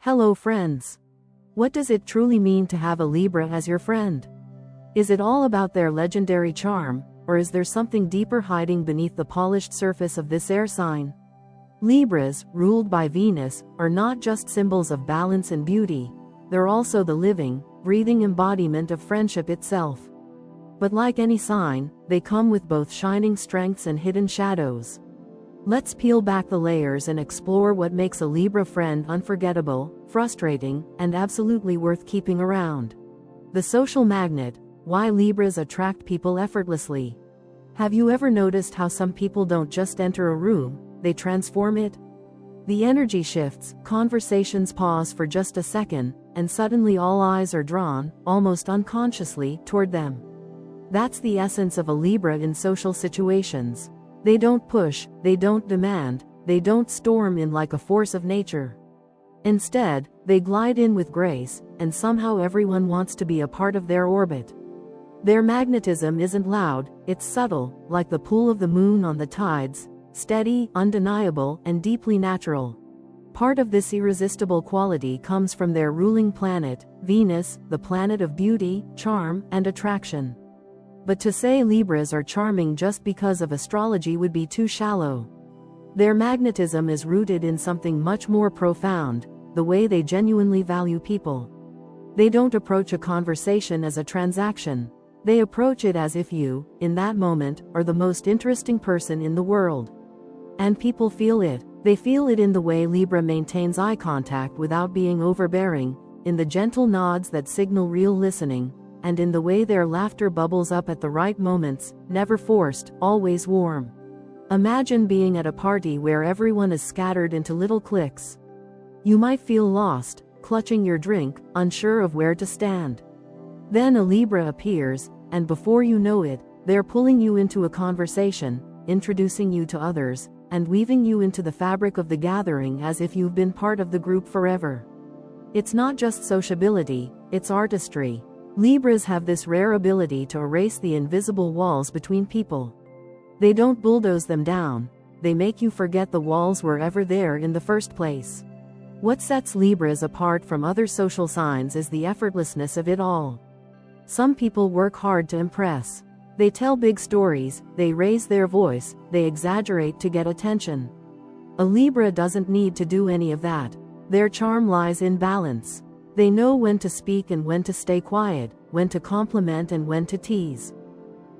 Hello friends. What does it truly mean to have a Libra as your friend? Is it all about their legendary charm, or is there something deeper hiding beneath the polished surface of this air sign? Libras, ruled by Venus, are not just symbols of balance and beauty, they're also the living, breathing embodiment of friendship itself. But like any sign, they come with both shining strengths and hidden shadows. Let's peel back the layers and explore what makes a Libra friend unforgettable, frustrating, and absolutely worth keeping around. The social magnet: why Libras attract people effortlessly. Have you ever noticed how some people don't just enter a room, they transform it? The energy shifts, conversations pause for just a second, and suddenly all eyes are drawn, almost unconsciously, toward them. That's the essence of a Libra in social situations. They don't push, they don't demand, they don't storm in like a force of nature. Instead, they glide in with grace, and somehow everyone wants to be a part of their orbit. Their magnetism isn't loud, it's subtle, like the pull of the moon on the tides, steady, undeniable, and deeply natural. Part of this irresistible quality comes from their ruling planet, Venus, the planet of beauty, charm, and attraction. But to say Libras are charming just because of astrology would be too shallow. Their magnetism is rooted in something much more profound: the way they genuinely value people. They don't approach a conversation as a transaction. They approach it as if you, in that moment, are the most interesting person in the world. And people feel it. They feel it in the way Libra maintains eye contact without being overbearing, in the gentle nods that signal real listening, and in the way their laughter bubbles up at the right moments, never forced, always warm. Imagine being at a party where everyone is scattered into little cliques. You might feel lost, clutching your drink, unsure of where to stand. Then a Libra appears, and before you know it, they're pulling you into a conversation, introducing you to others, and weaving you into the fabric of the gathering as if you've been part of the group forever. It's not just sociability, it's artistry. Libras have this rare ability to erase the invisible walls between people. They don't bulldoze them down, they make you forget the walls were ever there in the first place. What sets Libras apart from other social signs is the effortlessness of it all. Some people work hard to impress. They tell big stories, they raise their voice, they exaggerate to get attention. A Libra doesn't need to do any of that. Their charm lies in balance. They know when to speak and when to stay quiet, when to compliment and when to tease.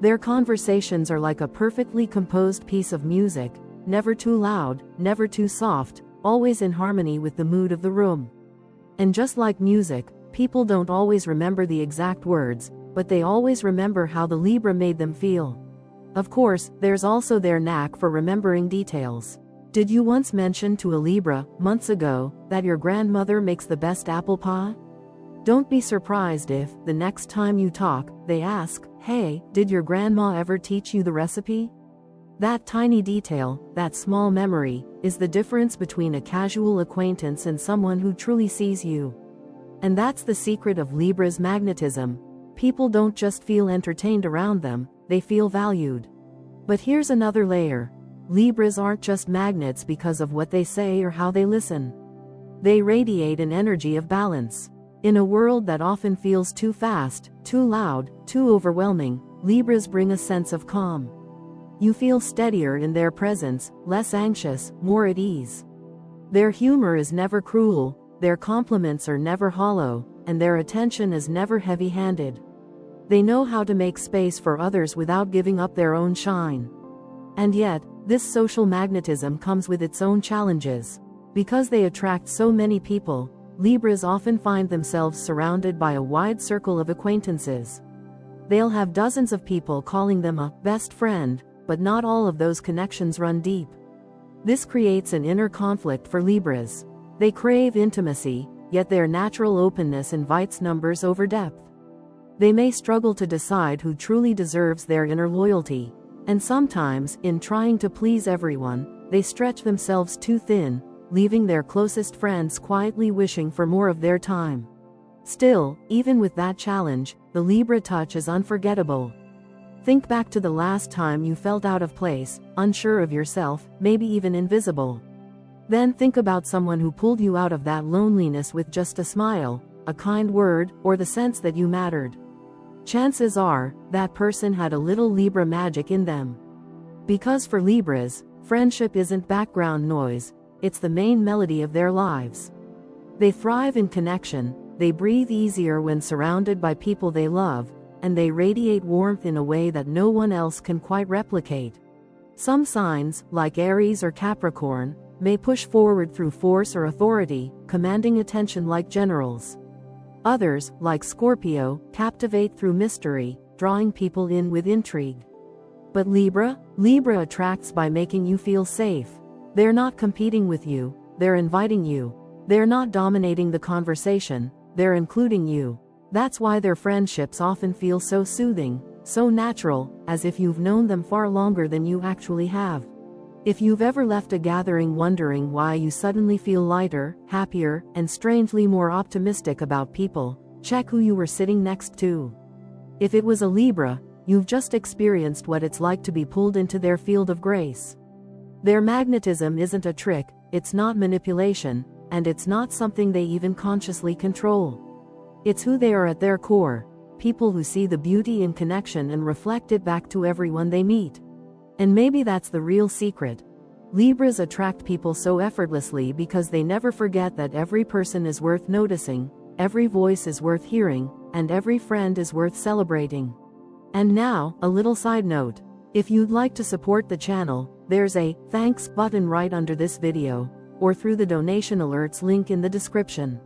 Their conversations are like a perfectly composed piece of music, never too loud, never too soft, always in harmony with the mood of the room. And just like music, people don't always remember the exact words, but they always remember how the Libra made them feel. Of course, there's also their knack for remembering details. Did you once mention to a Libra, months ago, that your grandmother makes the best apple pie? Don't be surprised if, the next time you talk, they ask, "Hey, did your grandma ever teach you the recipe?" That tiny detail, that small memory, is the difference between a casual acquaintance and someone who truly sees you. And that's the secret of Libra's magnetism. People don't just feel entertained around them, they feel valued. But here's another layer. Libras aren't just magnets because of what they say or how they listen. They radiate an energy of balance. In a world that often feels too fast, too loud, too overwhelming, Libras bring a sense of calm. You feel steadier in their presence, less anxious, more at ease. Their humor is never cruel, their compliments are never hollow, and their attention is never heavy-handed. They know how to make space for others without giving up their own shine. And yet, this social magnetism comes with its own challenges. Because they attract so many people, Libras often find themselves surrounded by a wide circle of acquaintances. They'll have dozens of people calling them a best friend, but not all of those connections run deep. This creates an inner conflict for Libras. They crave intimacy, yet their natural openness invites numbers over depth. They may struggle to decide who truly deserves their inner loyalty. And sometimes, in trying to please everyone, they stretch themselves too thin, leaving their closest friends quietly wishing for more of their time. Still, even with that challenge, the Libra touch is unforgettable. Think back to the last time you felt out of place, unsure of yourself, maybe even invisible. Then think about someone who pulled you out of that loneliness with just a smile, a kind word, or the sense that you mattered. Chances are, that person had a little Libra magic in them. Because for Libras, friendship isn't background noise, it's the main melody of their lives. They thrive in connection, they breathe easier when surrounded by people they love, and they radiate warmth in a way that no one else can quite replicate. Some signs, like Aries or Capricorn, may push forward through force or authority, commanding attention like generals. Others, like Scorpio, captivate through mystery, drawing people in with intrigue. But Libra attracts by making you feel safe. They're not competing with you, they're inviting you. They're not dominating the conversation, they're including you. That's why their friendships often feel so soothing, so natural, as if you've known them far longer than you actually have. If you've ever left a gathering wondering why you suddenly feel lighter, happier, and strangely more optimistic about people, check who you were sitting next to. If it was a Libra, you've just experienced what it's like to be pulled into their field of grace. Their magnetism isn't a trick, it's not manipulation, and it's not something they even consciously control. It's who they are at their core, people who see the beauty in connection and reflect it back to everyone they meet. And maybe that's the real secret. Libras attract people so effortlessly because they never forget that every person is worth noticing, every voice is worth hearing, and every friend is worth celebrating. And now, a little side note. If you'd like to support the channel, there's a thanks button right under this video, or through the donation alerts link in the description.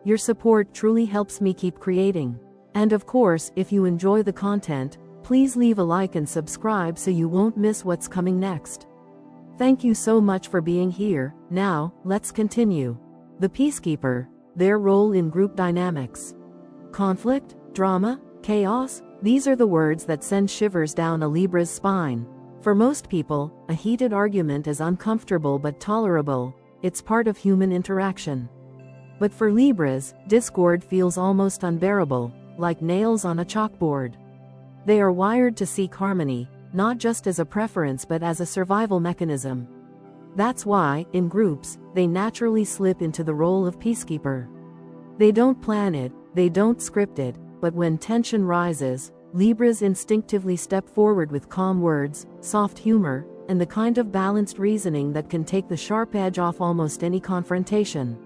Your support truly helps me keep creating. And of course, if you enjoy the content, please leave a like and subscribe so you won't miss what's coming next. Thank you so much for being here. Now, let's continue. The peacekeeper, their role in group dynamics. Conflict, drama, chaos, these are the words that send shivers down a Libra's spine. For most people, a heated argument is uncomfortable but tolerable, it's part of human interaction. But for Libras, discord feels almost unbearable, like nails on a chalkboard. They are wired to seek harmony, not just as a preference but as a survival mechanism. That's why, in groups, they naturally slip into the role of peacekeeper. They don't plan it, they don't script it, but when tension rises, Libras instinctively step forward with calm words, soft humor, and the kind of balanced reasoning that can take the sharp edge off almost any confrontation.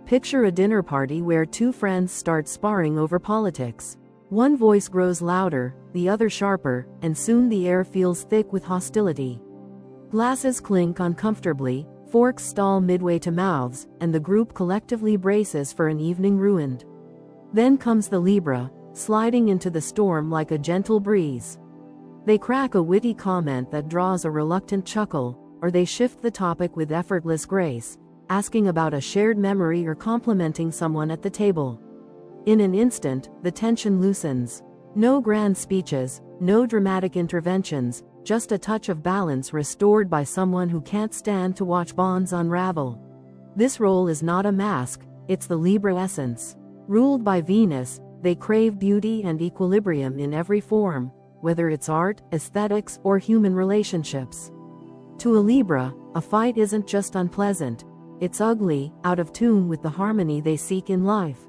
Picture a dinner party where two friends start sparring over politics. One voice grows louder, the other sharper, and soon the air feels thick with hostility. Glasses clink uncomfortably, forks stall midway to mouths, and the group collectively braces for an evening ruined. Then comes the Libra, sliding into the storm like a gentle breeze. They crack a witty comment that draws a reluctant chuckle, or they shift the topic with effortless grace, asking about a shared memory or complimenting someone at the table. In an instant, the tension loosens. No grand speeches, no dramatic interventions, just a touch of balance restored by someone who can't stand to watch bonds unravel. This role is not a mask, it's the Libra essence. Ruled by Venus, they crave beauty and equilibrium in every form, whether it's art, aesthetics, or human relationships. To a Libra, a fight isn't just unpleasant, it's ugly, out of tune with the harmony they seek in life.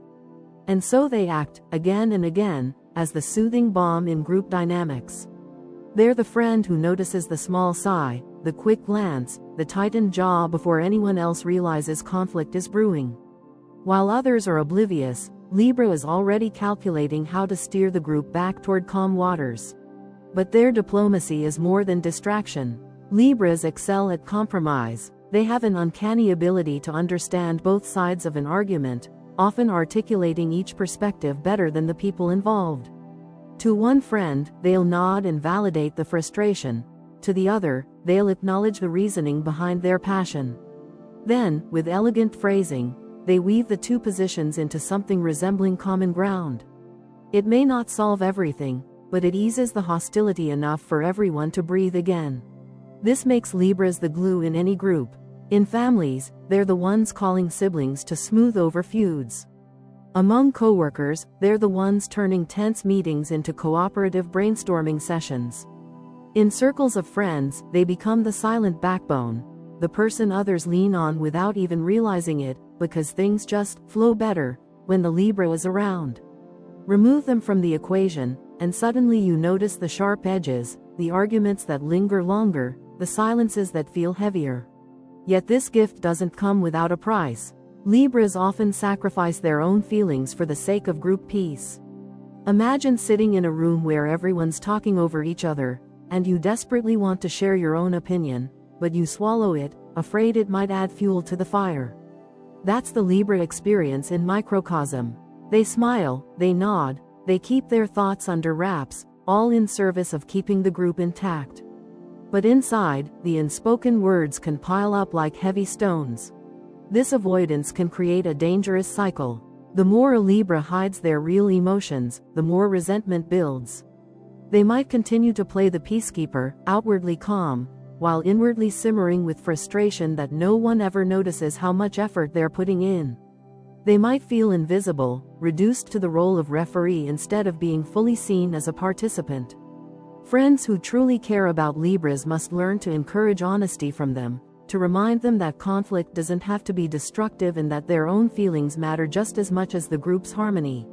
And so they act, again and again, as the soothing balm in group dynamics. They're the friend who notices the small sigh, the quick glance, the tightened jaw before anyone else realizes conflict is brewing. While others are oblivious, Libra is already calculating how to steer the group back toward calm waters. But their diplomacy is more than distraction. Libras excel at compromise. They have an uncanny ability to understand both sides of an argument, often articulating each perspective better than the people involved. To one friend, they'll nod and validate the frustration. To the other, they'll acknowledge the reasoning behind their passion. Then, with elegant phrasing, they weave the two positions into something resembling common ground. It may not solve everything, but it eases the hostility enough for everyone to breathe again. This makes Libras the glue in any group. In families, they're the ones calling siblings to smooth over feuds. Among coworkers, they're the ones turning tense meetings into cooperative brainstorming sessions. In circles of friends, they become the silent backbone. the person others lean on without even realizing it, because things just flow better when the Libra is around. Remove them from the equation, and suddenly you notice the sharp edges, the arguments that linger longer, the silences that feel heavier. Yet this gift doesn't come without a price. Libras often sacrifice their own feelings for the sake of group peace. Imagine sitting in a room where everyone's talking over each other, and you desperately want to share your own opinion, but you swallow it, afraid it might add fuel to the fire. That's the Libra experience in microcosm. They smile, they nod, they keep their thoughts under wraps, all in service of keeping the group intact. But inside, the unspoken words can pile up like heavy stones. This avoidance can create a dangerous cycle. The more a Libra hides their real emotions, the more resentment builds. They might continue to play the peacekeeper, outwardly calm, while inwardly simmering with frustration that no one ever notices how much effort they're putting in. They might feel invisible, reduced to the role of referee instead of being fully seen as a participant. Friends who truly care about Libras must learn to encourage honesty from them, to remind them that conflict doesn't have to be destructive and that their own feelings matter just as much as the group's harmony.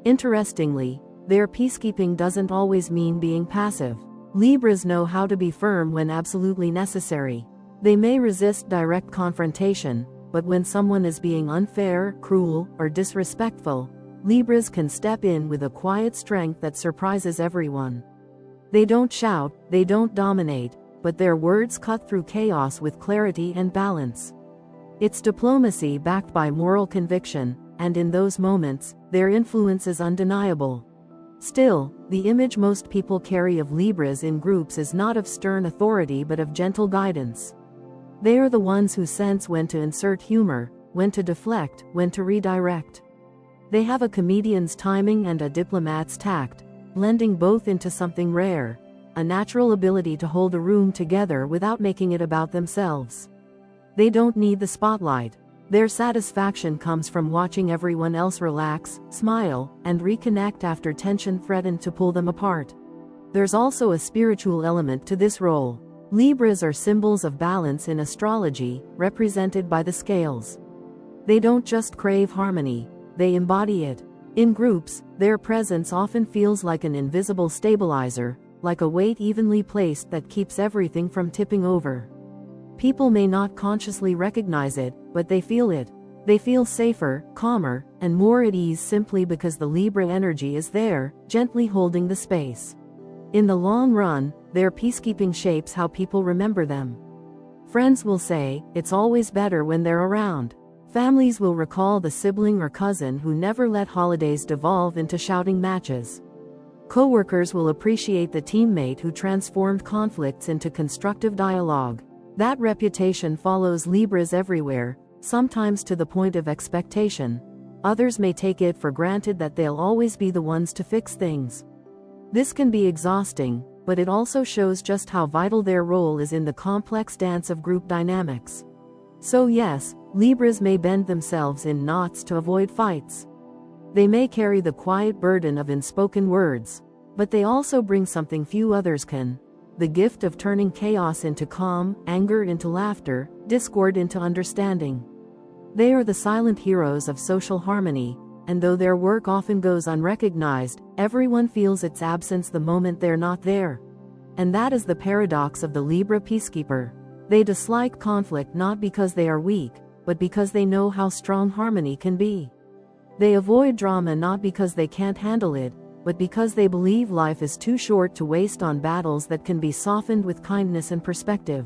Interestingly, their peacekeeping doesn't always mean being passive. Libras know how to be firm when absolutely necessary. They may resist direct confrontation, but when someone is being unfair, cruel, or disrespectful, Libras can step in with a quiet strength that surprises everyone. They don't shout, they don't dominate, but their words cut through chaos with clarity and balance. It's diplomacy backed by moral conviction, and in those moments, their influence is undeniable. Still, the image most people carry of Libras in groups is not of stern authority but of gentle guidance. They are the ones who sense when to insert humor, when to deflect, when to redirect. They have a comedian's timing and a diplomat's tact, blending both into something rare, a natural ability to hold a room together without making it about themselves. They don't need the spotlight. Their satisfaction comes from watching everyone else relax, smile, and reconnect after tension threatened to pull them apart. There's also a spiritual element to this role. Libras are symbols of balance in astrology, represented by the scales. They don't just crave harmony, they embody it. In groups, their presence often feels like an invisible stabilizer, like a weight evenly placed that keeps everything from tipping over. People may not consciously recognize it, but they feel it. They feel safer, calmer, and more at ease simply because the Libra energy is there, gently holding the space. In the long run, their peacekeeping shapes how people remember them. Friends will say, "It's always better when they're around." Families will recall the sibling or cousin who never let holidays devolve into shouting matches. Coworkers will appreciate the teammate who transformed conflicts into constructive dialogue. That reputation follows Libras everywhere, sometimes to the point of expectation. Others may take it for granted that they'll always be the ones to fix things. This can be exhausting, but it also shows just how vital their role is in the complex dance of group dynamics. So yes, Libras may bend themselves in knots to avoid fights. They may carry the quiet burden of unspoken words, but they also bring something few others can: the gift of turning chaos into calm, anger into laughter, discord into understanding. They are the silent heroes of social harmony, and though their work often goes unrecognized, everyone feels its absence the moment they're not there. And that is the paradox of the Libra peacekeeper. They dislike conflict not because they are weak, but because they know how strong harmony can be. They avoid drama not because they can't handle it, but because they believe life is too short to waste on battles that can be softened with kindness and perspective.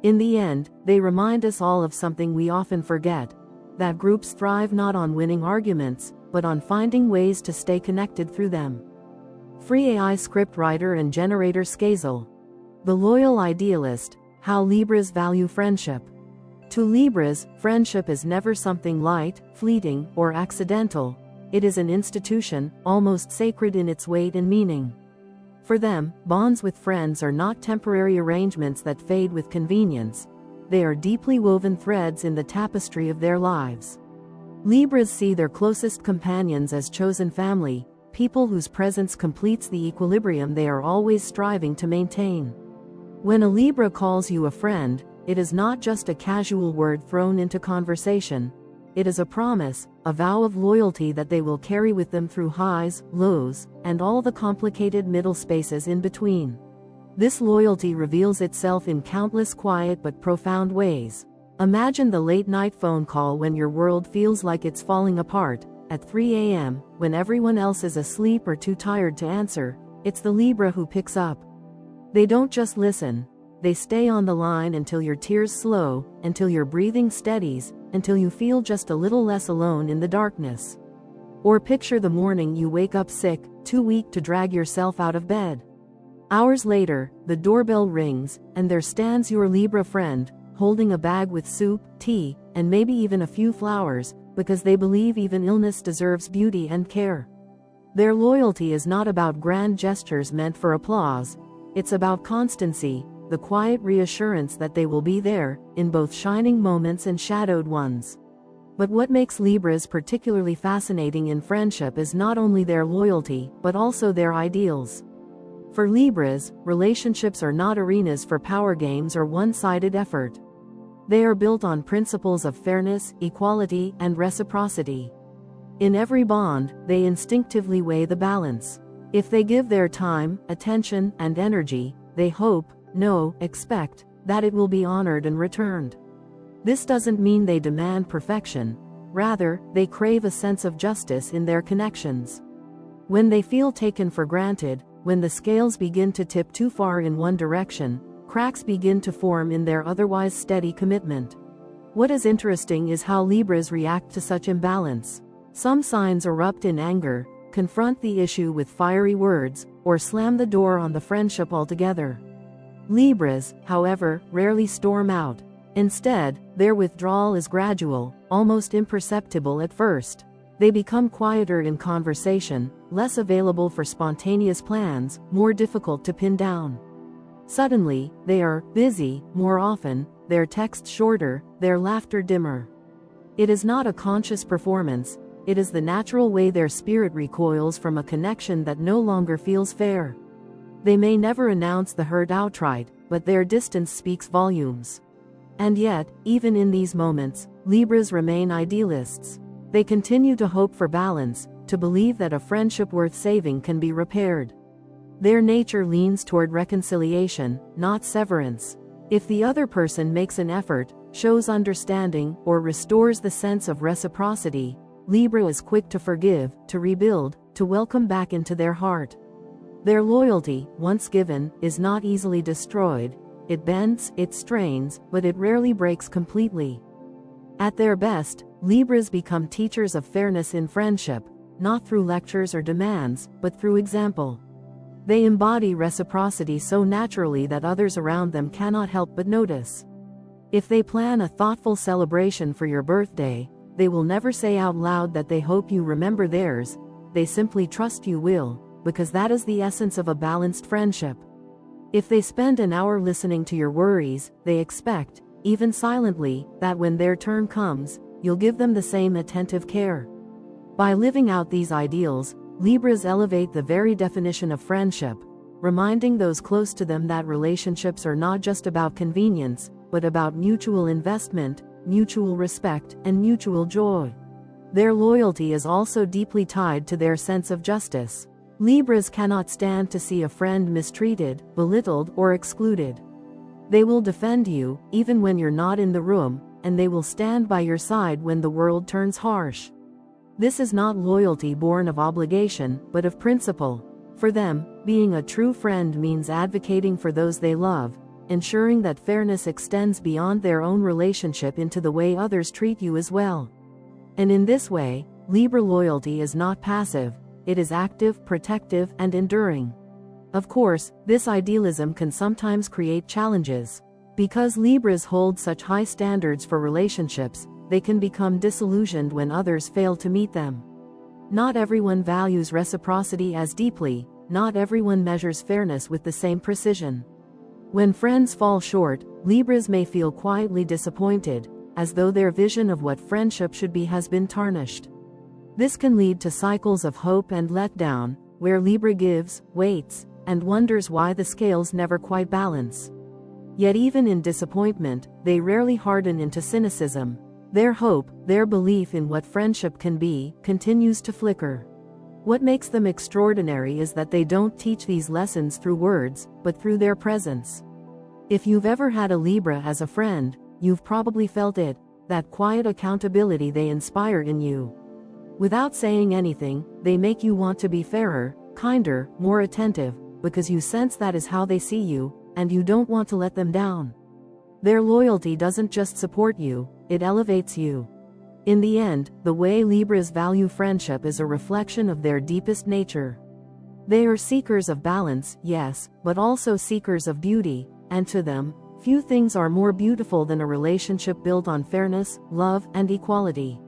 In the end, they remind us all of something we often forget: that groups thrive not on winning arguments, but on finding ways to stay connected through them. Free AI script writer and generator Skazel. The loyal idealist: how Libras value friendship. To Libras, friendship is never something light, fleeting, or accidental. It is an institution, almost sacred in its weight and meaning. For them, bonds with friends are not temporary arrangements that fade with convenience. They are deeply woven threads in the tapestry of their lives. Libras see their closest companions as chosen family, people whose presence completes the equilibrium they are always striving to maintain. When a Libra calls you a friend, it is not just a casual word thrown into conversation. It is a promise, a vow of loyalty that they will carry with them through highs, lows, and all the complicated middle spaces in between. This loyalty reveals itself in countless quiet but profound ways. Imagine the late-night phone call when your world feels like it's falling apart. At 3 a.m., when everyone else is asleep or too tired to answer, it's the Libra who picks up. They don't just listen. They stay on the line until your tears slow, until your breathing steadies, until you feel just a little less alone in the darkness. Or picture the morning you wake up sick, too weak to drag yourself out of bed. Hours later, the doorbell rings, and there stands your Libra friend, holding a bag with soup, tea, and maybe even a few flowers, because they believe even illness deserves beauty and care. Their loyalty is not about grand gestures meant for applause. It's about constancy, the quiet reassurance that they will be there, in both shining moments and shadowed ones. But what makes Libras particularly fascinating in friendship is not only their loyalty, but also their ideals. For Libras, relationships are not arenas for power games or one-sided effort. They are built on principles of fairness, equality, and reciprocity. In every bond, they instinctively weigh the balance. If they give their time, attention, and energy, they hope, expect, that it will be honored and returned. This doesn't mean they demand perfection. Rather, they crave a sense of justice in their connections. When they feel taken for granted, when the scales begin to tip too far in one direction, cracks begin to form in their otherwise steady commitment. What is interesting is how Libras react to such imbalance. Some signs erupt in anger, confront the issue with fiery words, or slam the door on the friendship altogether. Libras, however, rarely storm out. Instead, their withdrawal is gradual, almost imperceptible at first. They become quieter in conversation, less available for spontaneous plans, more difficult to pin down. Suddenly, they are busy more often, their texts shorter, their laughter dimmer. It is not a conscious performance, it is the natural way their spirit recoils from a connection that no longer feels fair. They may never announce the hurt outright, but their distance speaks volumes. And yet, even in these moments, Libras remain idealists. They continue to hope for balance, to believe that a friendship worth saving can be repaired. Their nature leans toward reconciliation, not severance. If the other person makes an effort, shows understanding, or restores the sense of reciprocity, Libra is quick to forgive, to rebuild, to welcome back into their heart. Their loyalty, once given, is not easily destroyed. It bends, it strains, but it rarely breaks completely. At their best, Libras become teachers of fairness in friendship, not through lectures or demands, but through example. They embody reciprocity so naturally that others around them cannot help but notice. If they plan a thoughtful celebration for your birthday, they will never say out loud that they hope you remember theirs. They simply trust you will, because that is the essence of a balanced friendship. If they spend an hour listening to your worries, they expect, even silently, that when their turn comes, you'll give them the same attentive care. By living out these ideals, Libras elevate the very definition of friendship, reminding those close to them that relationships are not just about convenience, but about mutual investment, mutual respect, and mutual joy. Their loyalty is also deeply tied to their sense of justice. Libras cannot stand to see a friend mistreated, belittled, or excluded. They will defend you, even when you're not in the room, and they will stand by your side when the world turns harsh. This is not loyalty born of obligation, but of principle. For them, being a true friend means advocating for those they love, ensuring that fairness extends beyond their own relationship into the way others treat you as well. And in this way, Libra loyalty is not passive, it is active, protective, and enduring. Of course, this idealism can sometimes create challenges. Because Libras hold such high standards for relationships, they can become disillusioned when others fail to meet them. Not everyone values reciprocity as deeply, not everyone measures fairness with the same precision. When friends fall short, Libras may feel quietly disappointed, as though their vision of what friendship should be has been tarnished. This can lead to cycles of hope and letdown, where Libra gives, waits, and wonders why the scales never quite balance. Yet even in disappointment, they rarely harden into cynicism. Their hope, their belief in what friendship can be, continues to flicker. What makes them extraordinary is that they don't teach these lessons through words, but through their presence. If you've ever had a Libra as a friend, you've probably felt it, that quiet accountability they inspire in you. Without saying anything, they make you want to be fairer, kinder, more attentive, because you sense that is how they see you, and you don't want to let them down. Their loyalty doesn't just support you, it elevates you. In the end, the way Libras value friendship is a reflection of their deepest nature. They are seekers of balance, yes, but also seekers of beauty, and to them, few things are more beautiful than a relationship built on fairness, love, and equality.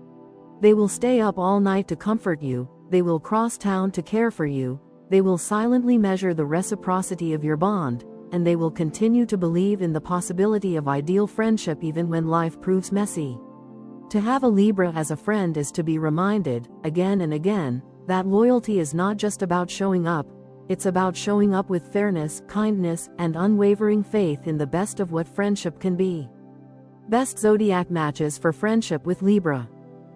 They will stay up all night to comfort you, they will cross town to care for you, they will silently measure the reciprocity of your bond, and they will continue to believe in the possibility of ideal friendship even when life proves messy. To have a Libra as a friend is to be reminded, again and again, that loyalty is not just about showing up, it's about showing up with fairness, kindness, and unwavering faith in the best of what friendship can be. Best zodiac matches for friendship with Libra.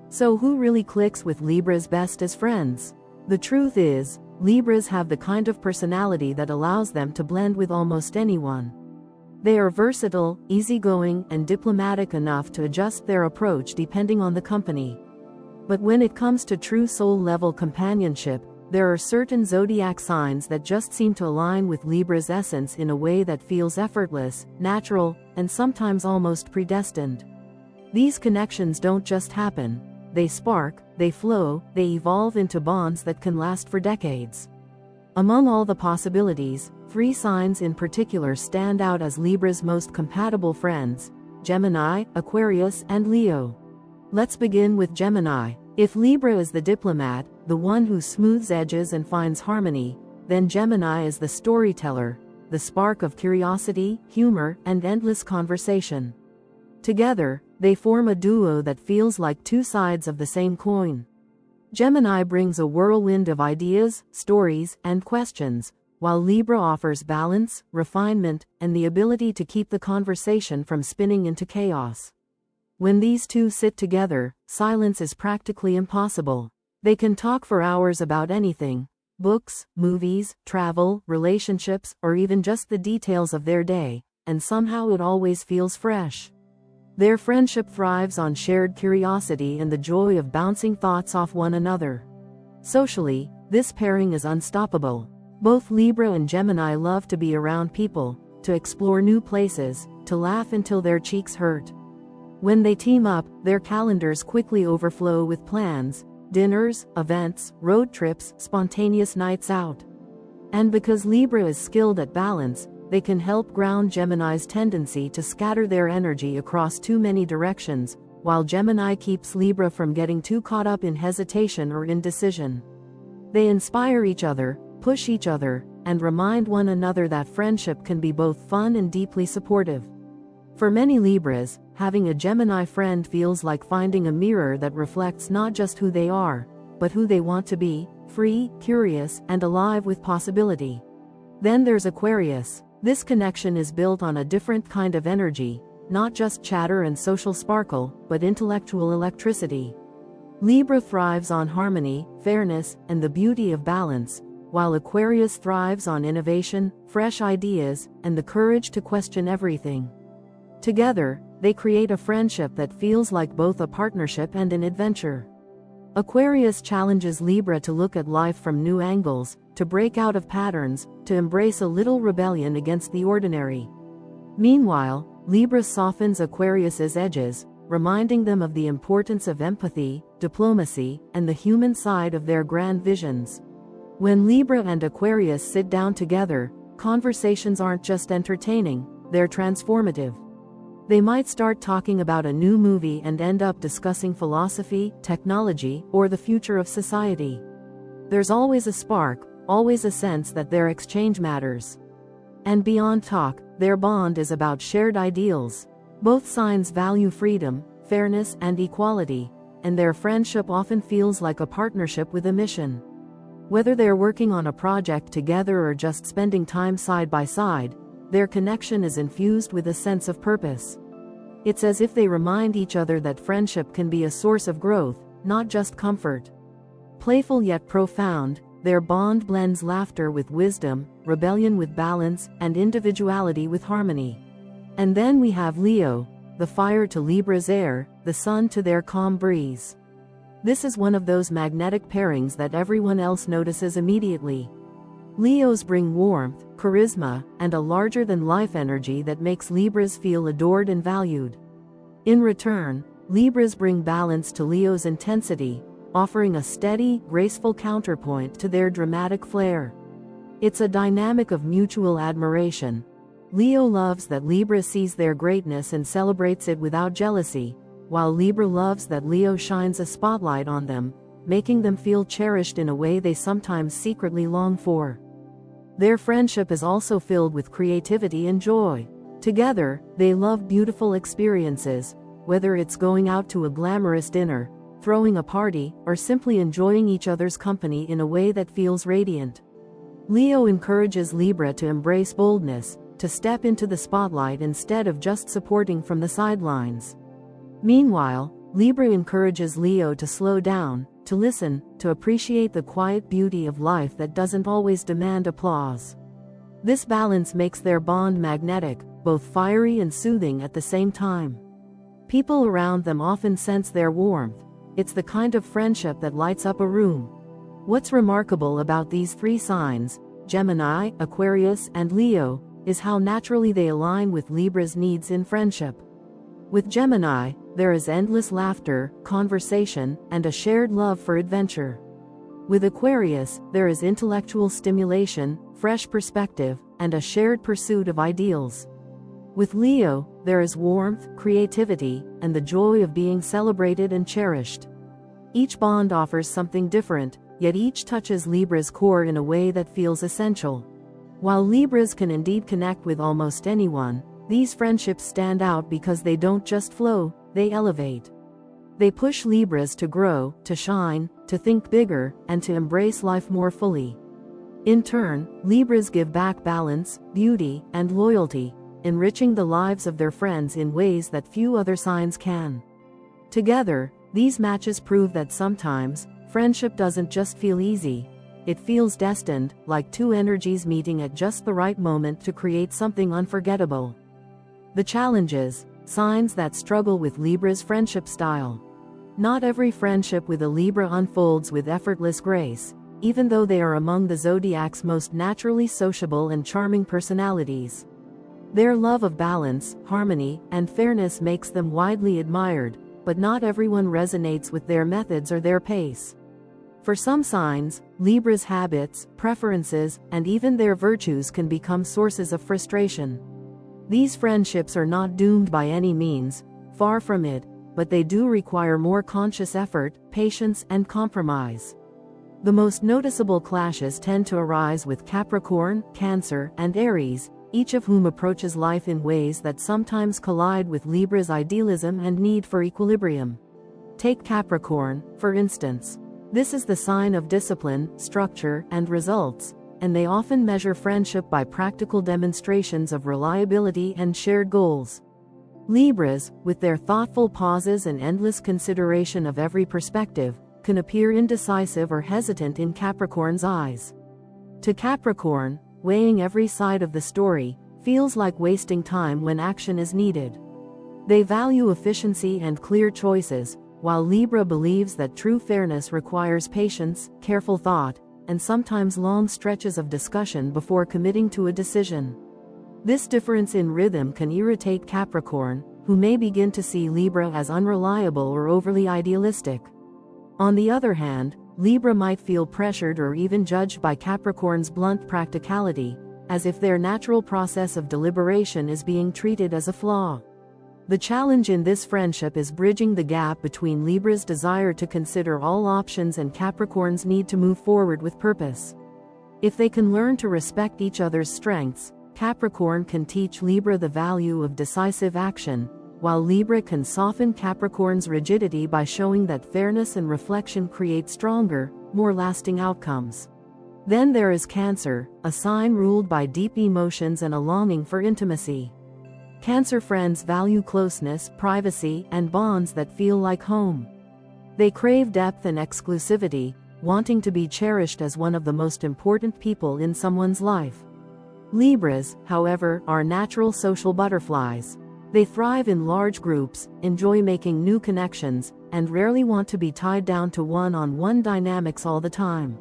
So who really clicks with Libras best as friends? The truth is, Libras have the kind of personality that allows them to blend with almost anyone. They are versatile, easygoing, and diplomatic enough to adjust their approach depending on the company. But when it comes to true soul-level companionship, there are certain zodiac signs that just seem to align with Libra's essence in a way that feels effortless, natural, and sometimes almost predestined. These connections don't just happen. They spark, they flow, they evolve into bonds that can last for decades. Among all the possibilities, 3 signs in particular stand out as Libra's most compatible friends: Gemini, Aquarius, and Leo. Let's begin with Gemini. If Libra is the diplomat, the one who smooths edges and finds harmony, then Gemini is the storyteller, the spark of curiosity, humor, and endless conversation. Together, they form a duo that feels like 2 sides of the same coin. Gemini brings a whirlwind of ideas, stories, and questions, while Libra offers balance, refinement, and the ability to keep the conversation from spinning into chaos. When these two sit together, silence is practically impossible. They can talk for hours about anything: books, movies, travel, relationships, or even just the details of their day, and somehow it always feels fresh. Their friendship thrives on shared curiosity and the joy of bouncing thoughts off one another. Socially, this pairing is unstoppable. Both Libra and Gemini love to be around people, to explore new places, to laugh until their cheeks hurt. When they team up, their calendars quickly overflow with plans: dinners, events, road trips, spontaneous nights out. And because Libra is skilled at balance, they can help ground Gemini's tendency to scatter their energy across too many directions, while Gemini keeps Libra from getting too caught up in hesitation or indecision. They inspire each other, push each other, and remind one another that friendship can be both fun and deeply supportive. For many Libras, having a Gemini friend feels like finding a mirror that reflects not just who they are, but who they want to be: free, curious, and alive with possibility. Then there's Aquarius. This connection is built on a different kind of energy, not just chatter and social sparkle, but intellectual electricity. Libra thrives on harmony, fairness, and the beauty of balance, while Aquarius thrives on innovation, fresh ideas, and the courage to question everything. Together, they create a friendship that feels like both a partnership and an adventure. Aquarius challenges Libra to look at life from new angles, to break out of patterns, to embrace a little rebellion against the ordinary. Meanwhile, Libra softens Aquarius's edges, reminding them of the importance of empathy, diplomacy, and the human side of their grand visions. When Libra and Aquarius sit down together, conversations aren't just entertaining, they're transformative. They might start talking about a new movie and end up discussing philosophy, technology, or the future of society. There's always a spark, always a sense that their exchange matters. And beyond talk, their bond is about shared ideals. Both signs value freedom, fairness, and equality, and their friendship often feels like a partnership with a mission. Whether they're working on a project together or just spending time side by side, their connection is infused with a sense of purpose. It's as if they remind each other that friendship can be a source of growth, not just comfort. Playful yet profound, their bond blends laughter with wisdom, rebellion with balance, and individuality with harmony. And then we have Leo, the fire to Libra's air, the sun to their calm breeze. This is one of those magnetic pairings that everyone else notices immediately. Leos bring warmth, charisma, and a larger-than-life energy that makes Libras feel adored and valued. In return, Libras bring balance to Leo's intensity, offering a steady, graceful counterpoint to their dramatic flair. It's a dynamic of mutual admiration. Leo loves that Libra sees their greatness and celebrates it without jealousy, while Libra loves that Leo shines a spotlight on them, making them feel cherished in a way they sometimes secretly long for. Their friendship is also filled with creativity and joy. Together, they love beautiful experiences, whether it's going out to a glamorous dinner, throwing a party, or simply enjoying each other's company in a way that feels radiant. Leo encourages Libra to embrace boldness, to step into the spotlight instead of just supporting from the sidelines. Meanwhile, Libra encourages Leo to slow down, to listen, to appreciate the quiet beauty of life that doesn't always demand applause. This balance makes their bond magnetic, both fiery and soothing at the same time. People around them often sense their warmth. It's the kind of friendship that lights up a room. What's remarkable about these three signs, Gemini, Aquarius, and Leo, is how naturally they align with Libra's needs in friendship. With Gemini, there is endless laughter, conversation, and a shared love for adventure. With Aquarius, there is intellectual stimulation, fresh perspective, and a shared pursuit of ideals. With Leo, there is warmth, creativity, and the joy of being celebrated and cherished. Each bond offers something different, yet each touches Libra's core in a way that feels essential. While Libras can indeed connect with almost anyone, these friendships stand out because they don't just flow, they elevate. They push Libras to grow, to shine, to think bigger, and to embrace life more fully. In turn, Libras give back balance, beauty, and loyalty, enriching the lives of their friends in ways that few other signs can. Together, these matches prove that sometimes, friendship doesn't just feel easy. It feels destined, like two energies meeting at just the right moment to create something unforgettable. The challenges, signs that struggle with Libra's friendship style. Not every friendship with a Libra unfolds with effortless grace, even though they are among the zodiac's most naturally sociable and charming personalities. Their love of balance, harmony, and fairness makes them widely admired, but not everyone resonates with their methods or their pace. For some signs, Libra's habits, preferences, and even their virtues can become sources of frustration. These friendships are not doomed by any means, far from it, but they do require more conscious effort, patience, and compromise. The most noticeable clashes tend to arise with Capricorn, Cancer, and Aries, each of whom approaches life in ways that sometimes collide with Libra's idealism and need for equilibrium. Take Capricorn, for instance. This is the sign of discipline, structure, and results, and they often measure friendship by practical demonstrations of reliability and shared goals. Libras, with their thoughtful pauses and endless consideration of every perspective, can appear indecisive or hesitant in Capricorn's eyes. To Capricorn, weighing every side of the story feels like wasting time when action is needed. They value efficiency and clear choices, while Libra believes that true fairness requires patience, careful thought, and sometimes long stretches of discussion before committing to a decision. This difference in rhythm can irritate Capricorn, who may begin to see Libra as unreliable or overly idealistic. On the other hand, Libra might feel pressured or even judged by Capricorn's blunt practicality, as if their natural process of deliberation is being treated as a flaw. The challenge in this friendship is bridging the gap between Libra's desire to consider all options and Capricorn's need to move forward with purpose. If they can learn to respect each other's strengths, Capricorn can teach Libra the value of decisive action, while Libra can soften Capricorn's rigidity by showing that fairness and reflection create stronger, more lasting outcomes. Then there is Cancer, a sign ruled by deep emotions and a longing for intimacy. Cancer friends value closeness, privacy, and bonds that feel like home. They crave depth and exclusivity, wanting to be cherished as one of the most important people in someone's life. Libras, however, are natural social butterflies. They thrive in large groups, enjoy making new connections, and rarely want to be tied down to one-on-one dynamics all the time.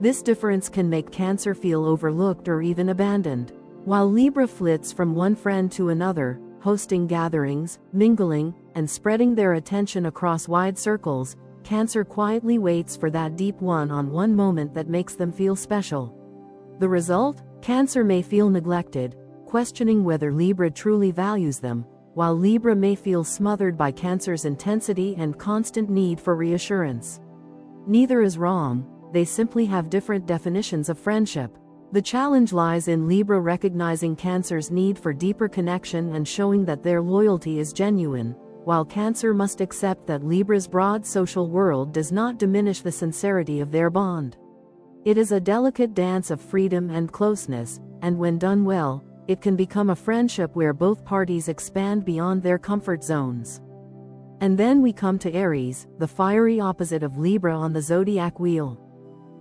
This difference can make Cancer feel overlooked or even abandoned. While Libra flits from one friend to another, hosting gatherings, mingling, and spreading their attention across wide circles, Cancer quietly waits for that deep one-on-one moment that makes them feel special. The result? Cancer may feel neglected, questioning whether Libra truly values them, while Libra may feel smothered by Cancer's intensity and constant need for reassurance. Neither is wrong, they simply have different definitions of friendship. The challenge lies in Libra recognizing Cancer's need for deeper connection and showing that their loyalty is genuine, while Cancer must accept that Libra's broad social world does not diminish the sincerity of their bond. It is a delicate dance of freedom and closeness, and when done well, it can become a friendship where both parties expand beyond their comfort zones. And then we come to Aries, the fiery opposite of Libra on the zodiac wheel.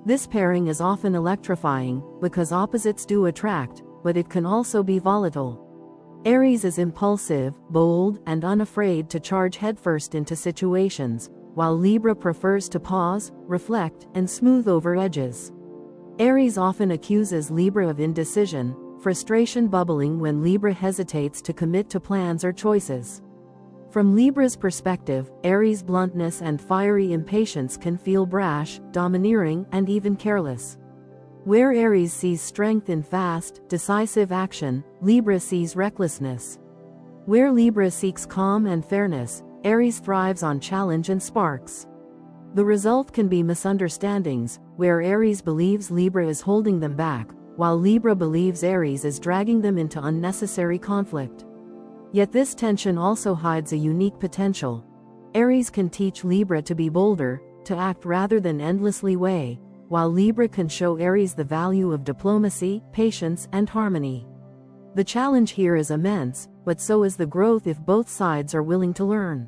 This pairing is often electrifying, because opposites do attract, but it can also be volatile. Aries is impulsive, bold, and unafraid to charge headfirst into situations, while Libra prefers to pause, reflect, and smooth over edges. Aries often accuses Libra of indecision, frustration bubbling when Libra hesitates to commit to plans or choices. From Libra's perspective, Aries' bluntness and fiery impatience can feel brash, domineering, and even careless. Where Aries sees strength in fast, decisive action, Libra sees recklessness. Where Libra seeks calm and fairness, Aries thrives on challenge and sparks. The result can be misunderstandings, where Aries believes Libra is holding them back, while Libra believes Aries is dragging them into unnecessary conflict. Yet this tension also hides a unique potential. Aries can teach Libra to be bolder, to act rather than endlessly weigh, while Libra can show Aries the value of diplomacy, patience, and harmony. The challenge here is immense, but so is the growth if both sides are willing to learn.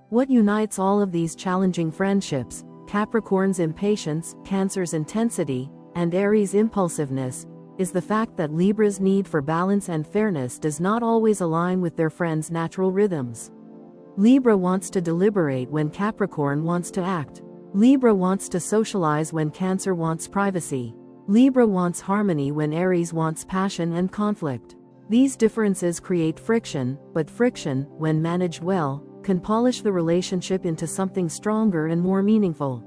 What unites all of these challenging friendships, Capricorn's impatience, Cancer's intensity, and Aries' impulsiveness, is the fact that Libra's need for balance and fairness does not always align with their friends' natural rhythms. Libra wants to deliberate when Capricorn wants to act. Libra wants to socialize when Cancer wants privacy. Libra wants harmony when Aries wants passion and conflict. These differences create friction, but friction, when managed well, can polish the relationship into something stronger and more meaningful.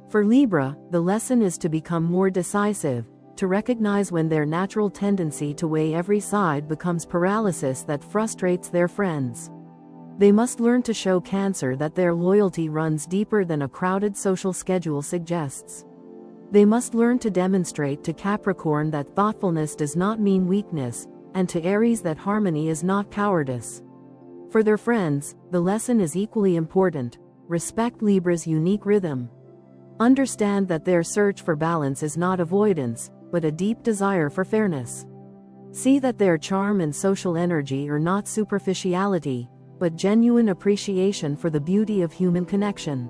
For Libra, the lesson is to become more decisive, to recognize when their natural tendency to weigh every side becomes paralysis that frustrates their friends. They must learn to show Cancer that their loyalty runs deeper than a crowded social schedule suggests. They must learn to demonstrate to Capricorn that thoughtfulness does not mean weakness, and to Aries that harmony is not cowardice. For their friends, the lesson is equally important: respect Libra's unique rhythm. Understand that their search for balance is not avoidance, but a deep desire for fairness. See that their charm and social energy are not superficiality, but genuine appreciation for the beauty of human connection.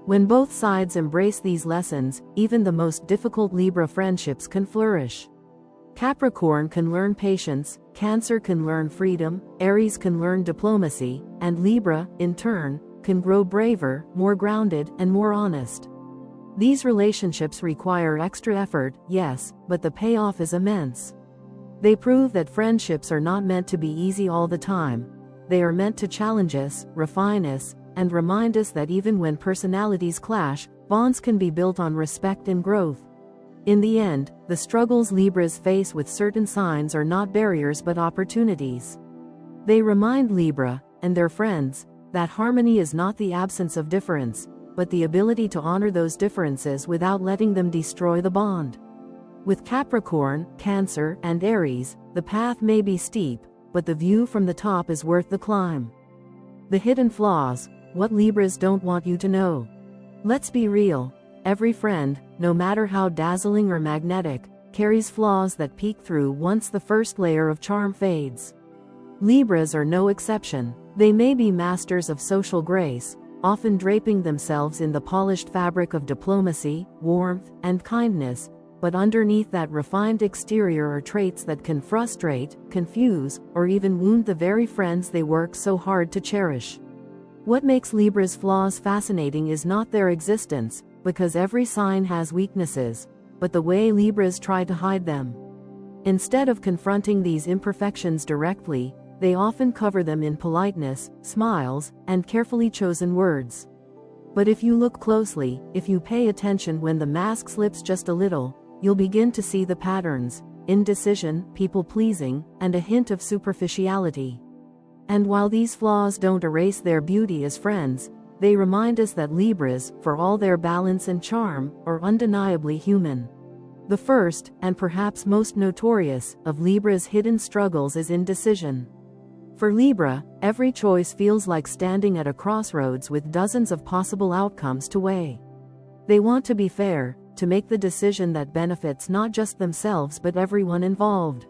When both sides embrace these lessons, even the most difficult Libra friendships can flourish. Capricorn can learn patience, Cancer can learn freedom, Aries can learn diplomacy, and Libra, in turn, can grow braver, more grounded, and more honest. These relationships require extra effort, yes, but the payoff is immense. They prove that friendships are not meant to be easy all the time. They are meant to challenge us, refine us, and remind us that even when personalities clash, bonds can be built on respect and growth. In the end, the struggles Libras face with certain signs are not barriers but opportunities. They remind Libra, and their friends, that harmony is not the absence of difference, but the ability to honor those differences without letting them destroy the bond. With Capricorn, Cancer, and Aries, the path may be steep, but the view from the top is worth the climb. The hidden flaws, what Libras don't want you to know. Let's be real. every friend, no matter how dazzling or magnetic, carries flaws that peek through once the first layer of charm fades. Libras are no exception. They may be masters of social grace, often draping themselves in the polished fabric of diplomacy, warmth, and kindness, but underneath that refined exterior are traits that can frustrate, confuse, or even wound the very friends they work so hard to cherish. What makes Libra's flaws fascinating is not their existence, because every sign has weaknesses, but the way Libras try to hide them. Instead of confronting these imperfections directly, they often cover them in politeness, smiles, and carefully chosen words. But if you look closely, if you pay attention when the mask slips just a little, you'll begin to see the patterns: indecision, people-pleasing, and a hint of superficiality. And while these flaws don't erase their beauty as friends, they remind us that Libras, for all their balance and charm, are undeniably human. The first, and perhaps most notorious, of Libra's hidden struggles is indecision. For Libra, every choice feels like standing at a crossroads with dozens of possible outcomes to weigh. They want to be fair, to make the decision that benefits not just themselves but everyone involved.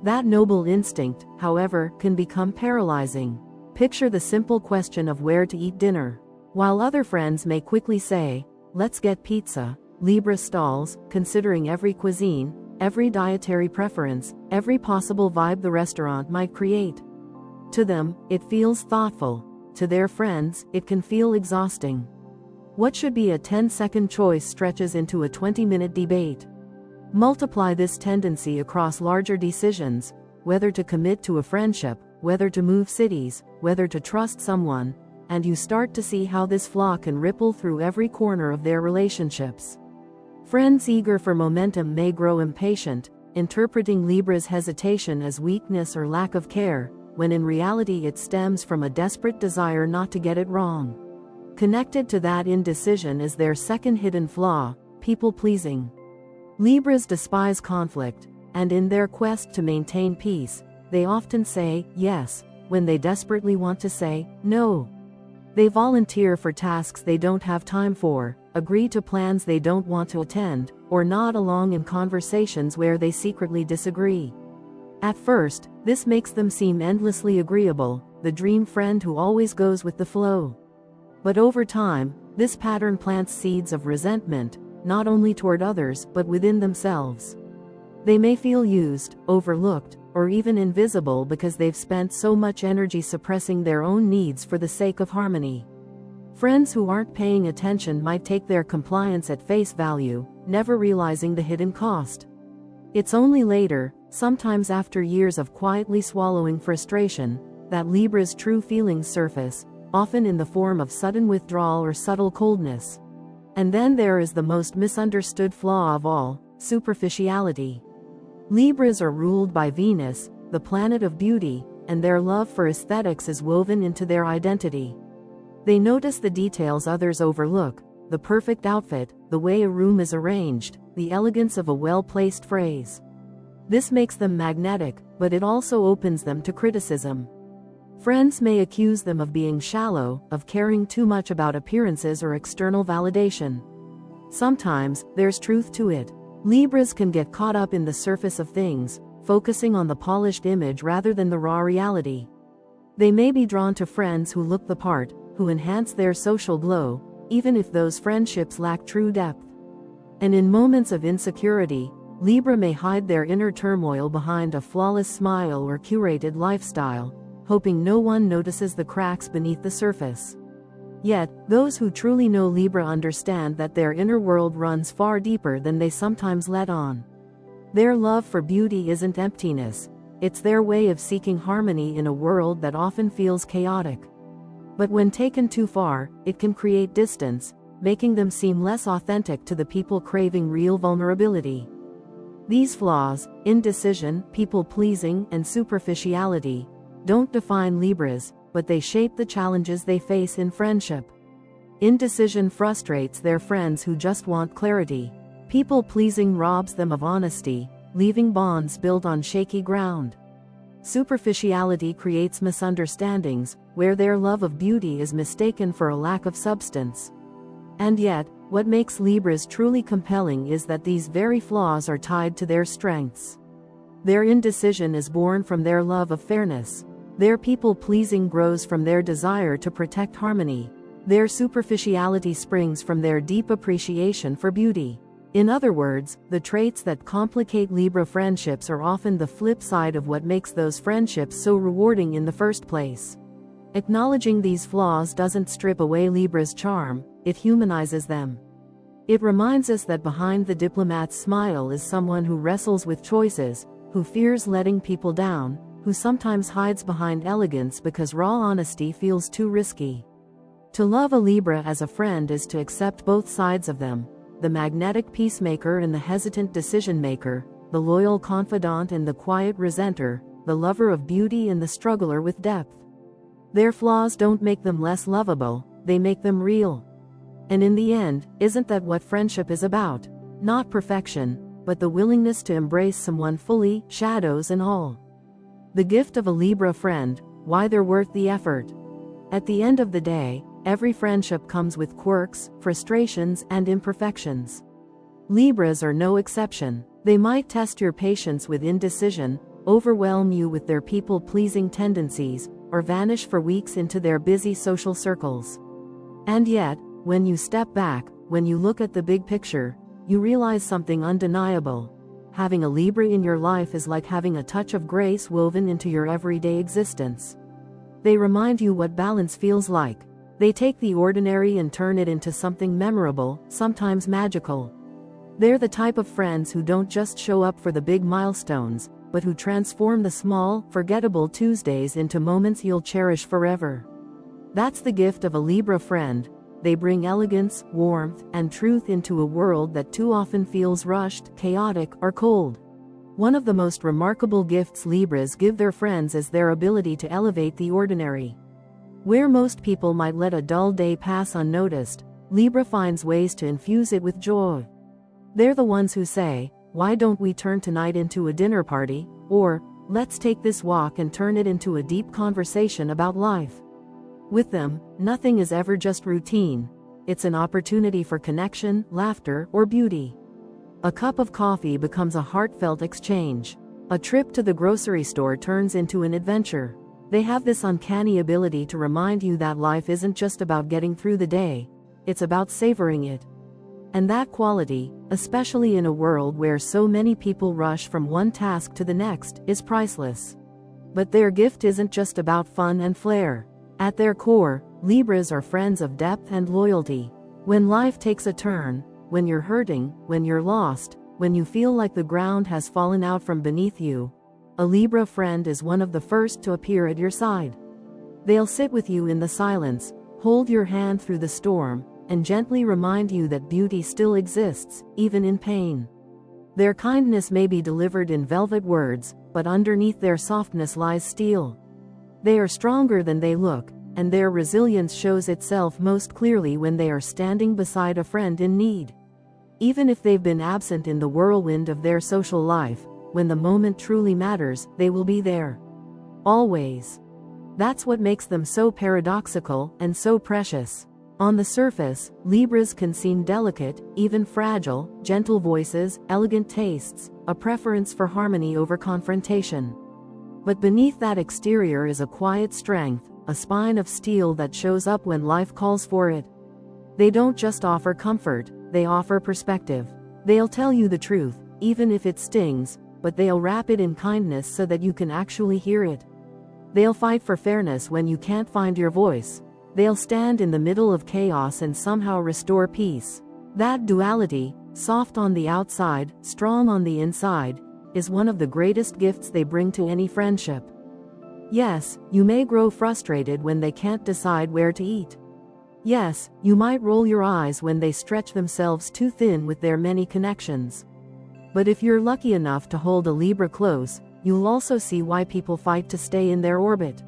That noble instinct, however, can become paralyzing. Picture the simple question of where to eat dinner. While other friends may quickly say, "Let's get pizza," Libra stalls, considering every cuisine, every dietary preference, every possible vibe the restaurant might create. To them, it feels thoughtful. To their friends, it can feel exhausting. What should be a 10-second choice stretches into a 20-minute debate. Multiply this tendency across larger decisions, whether to commit to a friendship, whether to move cities, whether to trust someone, and you start to see how this flaw can ripple through every corner of their relationships. Friends eager for momentum may grow impatient, interpreting Libra's hesitation as weakness or lack of care, when in reality it stems from a desperate desire not to get it wrong. Connected to that indecision is their second hidden flaw: people-pleasing. Libras despise conflict, and in their quest to maintain peace, they often say yes when they desperately want to say no. They volunteer for tasks they don't have time for, agree to plans they don't want to attend, or nod along in conversations where they secretly disagree. At first, this makes them seem endlessly agreeable, the dream friend who always goes with the flow. But over time, this pattern plants seeds of resentment, not only toward others but within themselves. They may feel used, overlooked, or even invisible because they've spent so much energy suppressing their own needs for the sake of harmony. Friends who aren't paying attention might take their compliance at face value, never realizing the hidden cost. It's only later, sometimes after years of quietly swallowing frustration, that Libra's true feelings surface, often in the form of sudden withdrawal or subtle coldness. And then there is the most misunderstood flaw of all: superficiality. Libras are ruled by Venus, the planet of beauty, and their love for aesthetics is woven into their identity. They notice the details others overlook: the perfect outfit, the way a room is arranged, the elegance of a well-placed phrase. This makes them magnetic, but it also opens them to criticism. Friends may accuse them of being shallow, of caring too much about appearances or external validation. Sometimes, there's truth to it. Libras can get caught up in the surface of things, focusing on the polished image rather than the raw reality. They may be drawn to friends who look the part, who enhance their social glow, even if those friendships lack true depth. And in moments of insecurity, Libra may hide their inner turmoil behind a flawless smile or curated lifestyle, hoping no one notices the cracks beneath the surface. Yet, those who truly know Libra understand that their inner world runs far deeper than they sometimes let on. Their love for beauty isn't emptiness, it's their way of seeking harmony in a world that often feels chaotic. But when taken too far, it can create distance, making them seem less authentic to the people craving real vulnerability. These flaws, indecision, people-pleasing, and superficiality, don't define Libras, but they shape the challenges they face in friendship. Indecision frustrates their friends who just want clarity. People-pleasing robs them of honesty, leaving bonds built on shaky ground. Superficiality creates misunderstandings, where their love of beauty is mistaken for a lack of substance. And yet, What makes Libras truly compelling is that these very flaws are tied to their strengths. Their indecision is born from their love of fairness. Their people-pleasing grows from their desire to protect harmony. Their superficiality springs from their deep appreciation for beauty. In other words, the traits that complicate Libra friendships are often the flip side of what makes those friendships so rewarding in the first place. Acknowledging these flaws doesn't strip away Libra's charm, it humanizes them. It reminds us that behind the diplomat's smile is someone who wrestles with choices, who fears letting people down, who sometimes hides behind elegance because raw honesty feels too risky. To love a Libra as a friend is to accept both sides of them, the magnetic peacemaker and the hesitant decision-maker, the loyal confidant and the quiet resenter, the lover of beauty and the struggler with depth. Their flaws don't make them less lovable, they make them real. And in the end, isn't that what friendship is about? Not perfection, but the willingness to embrace someone fully, shadows and all. The gift of a Libra friend, why they're worth the effort. At the end of the day, every friendship comes with quirks, frustrations, and imperfections. Libras are no exception. They might test your patience with indecision, overwhelm you with their people-pleasing tendencies, or vanish for weeks into their busy social circles. And yet, when you step back, when you look at the big picture, you realize something undeniable. Having a Libra in your life is like having a touch of grace woven into your everyday existence. They remind you what balance feels like. They take the ordinary and turn it into something memorable, sometimes magical. They're the type of friends who don't just show up for the big milestones, but who transform the small, forgettable Tuesdays into moments you'll cherish forever. That's the gift of a Libra friend. They bring elegance, warmth, and truth into a world that too often feels rushed, chaotic, or cold. One of the most remarkable gifts Libras give their friends is their ability to elevate the ordinary. Where most people might let a dull day pass unnoticed, Libra finds ways to infuse it with joy. They're the ones who say, "Why don't we turn tonight into a dinner party?" Or, "Let's take this walk and turn it into a deep conversation about life." With them, nothing is ever just routine. It's an opportunity for connection, laughter, or beauty. A cup of coffee becomes a heartfelt exchange. A trip to the grocery store turns into an adventure. They have this uncanny ability to remind you that life isn't just about getting through the day, it's about savoring it. And that quality, especially in a world where so many people rush from one task to the next, is priceless. But their gift isn't just about fun and flair. At their core, Libras are friends of depth and loyalty. When life takes a turn, when you're hurting, when you're lost, when you feel like the ground has fallen out from beneath you, a Libra friend is one of the first to appear at your side. They'll sit with you in the silence, hold your hand through the storm, and gently remind you that beauty still exists, even in pain. Their kindness may be delivered in velvet words, but underneath their softness lies steel. They are stronger than they look, and their resilience shows itself most clearly when they are standing beside a friend in need. Even if they've been absent in the whirlwind of their social life, when the moment truly matters, they will be there. Always. That's what makes them so paradoxical and so precious. On the surface, Libras can seem delicate, even fragile, gentle voices, elegant tastes, a preference for harmony over confrontation. But beneath that exterior is a quiet strength, a spine of steel that shows up when life calls for it. They don't just offer comfort, they offer perspective. They'll tell you the truth, even if it stings, but they'll wrap it in kindness so that you can actually hear it. They'll fight for fairness when you can't find your voice. They'll stand in the middle of chaos and somehow restore peace. That duality, soft on the outside, strong on the inside, is one of the greatest gifts they bring to any friendship. Yes, you may grow frustrated when they can't decide where to eat. Yes, you might roll your eyes when they stretch themselves too thin with their many connections. But if you're lucky enough to hold a Libra close, you'll also see why people fight to stay in their orbit.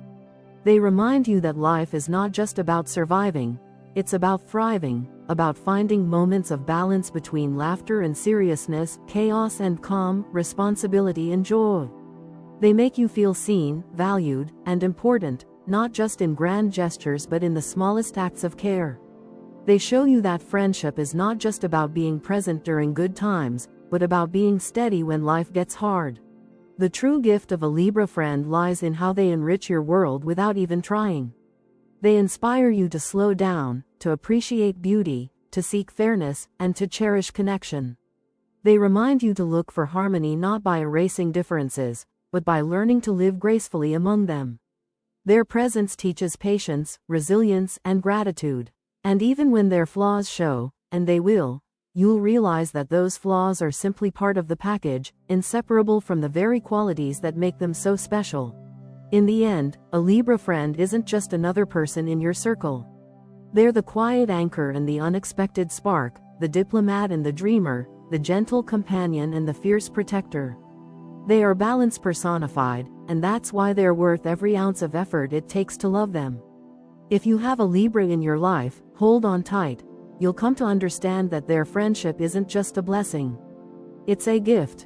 They remind you that life is not just about surviving, it's about thriving, about finding moments of balance between laughter and seriousness, chaos and calm, responsibility and joy. They make you feel seen, valued, and important, not just in grand gestures but in the smallest acts of care. They show you that friendship is not just about being present during good times, but about being steady when life gets hard. The true gift of a Libra friend lies in how they enrich your world without even trying. They inspire you to slow down, to appreciate beauty, to seek fairness, and to cherish connection. They remind you to look for harmony not by erasing differences, but by learning to live gracefully among them. Their presence teaches patience, resilience, and gratitude. And even when their flaws show, and they will, you'll realize that those flaws are simply part of the package, inseparable from the very qualities that make them so special. In the end, a Libra friend isn't just another person in your circle. They're the quiet anchor and the unexpected spark, the diplomat and the dreamer, the gentle companion and the fierce protector. They are balance personified, and that's why they're worth every ounce of effort it takes to love them. If you have a Libra in your life, hold on tight. You'll come to understand that their friendship isn't just a blessing. It's a gift.